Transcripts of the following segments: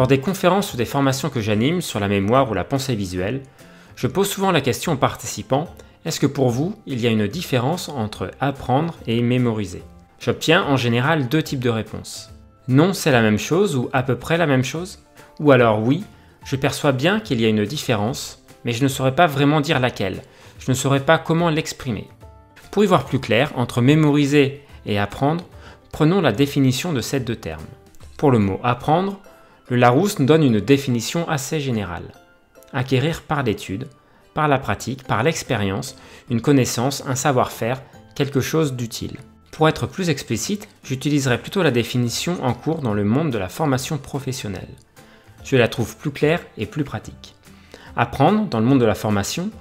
Lors des conférences ou des formations que j'anime sur la mémoire ou la pensée visuelle, je pose souvent la question aux participants: est-ce que pour vous, il y a une différence entre apprendre et mémoriser? J'obtiens en général deux types de réponses. Non, c'est la même chose ou à peu près la même chose. Ou alors oui, je perçois bien qu'il y a une différence, mais je ne saurais pas vraiment dire laquelle. Je ne saurais pas comment l'exprimer. Pour y voir plus clair, entre mémoriser et apprendre, prenons la définition de ces deux termes. Pour le mot apprendre, le Larousse nous donne une définition assez générale. Acquérir par l'étude, par la pratique, par l'expérience, une connaissance, un savoir-faire, quelque chose d'utile. Pour être plus explicite, j'utiliserai plutôt la définition en cours dans le monde de la formation professionnelle. Je la trouve plus claire et plus pratique. Apprendre, dans le monde de la formation,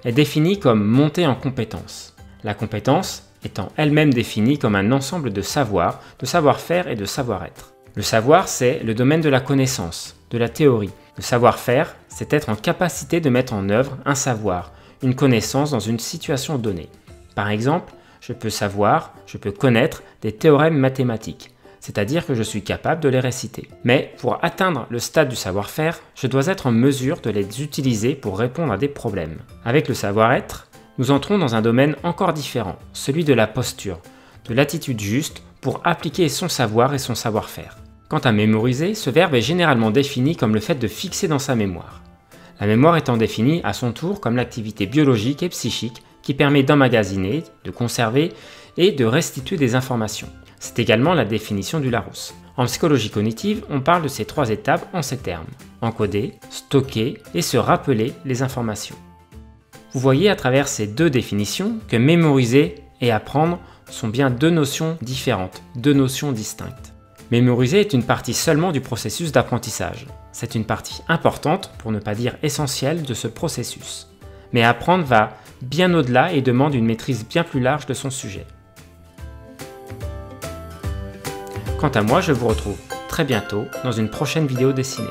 est défini comme monter en compétence. La compétence étant elle-même définie comme un ensemble de savoir, de savoir-faire et de savoir-être. Le savoir, c'est le domaine de la connaissance, de la théorie. Le savoir-faire, c'est être en capacité de mettre en œuvre un savoir, une connaissance dans une situation donnée. Par exemple, je peux savoir, je peux connaître des théorèmes mathématiques, c'est-à-dire que je suis capable de les réciter. Mais pour atteindre le stade du savoir-faire, je dois être en mesure de les utiliser pour répondre à des problèmes. Avec le savoir-être, nous entrons dans un domaine encore différent, celui de la posture, de l'attitude juste pour appliquer son savoir et son savoir-faire. Quant à mémoriser, ce verbe est généralement défini comme le fait de fixer dans sa mémoire. La mémoire étant définie à son tour comme l'activité biologique et psychique qui permet d'emmagasiner, de conserver et de restituer des informations. C'est également la définition du Larousse. En psychologie cognitive, on parle de ces trois étapes en ces termes: encoder, stocker et se rappeler les informations. Vous voyez à travers ces deux définitions que mémoriser et apprendre sont bien deux notions différentes, deux notions distinctes. Mémoriser est une partie seulement du processus d'apprentissage. C'est une partie importante, pour ne pas dire essentielle, de ce processus. Mais apprendre va bien au-delà et demande une maîtrise bien plus large de son sujet. Quant à moi, je vous retrouve très bientôt dans une prochaine vidéo dessinée.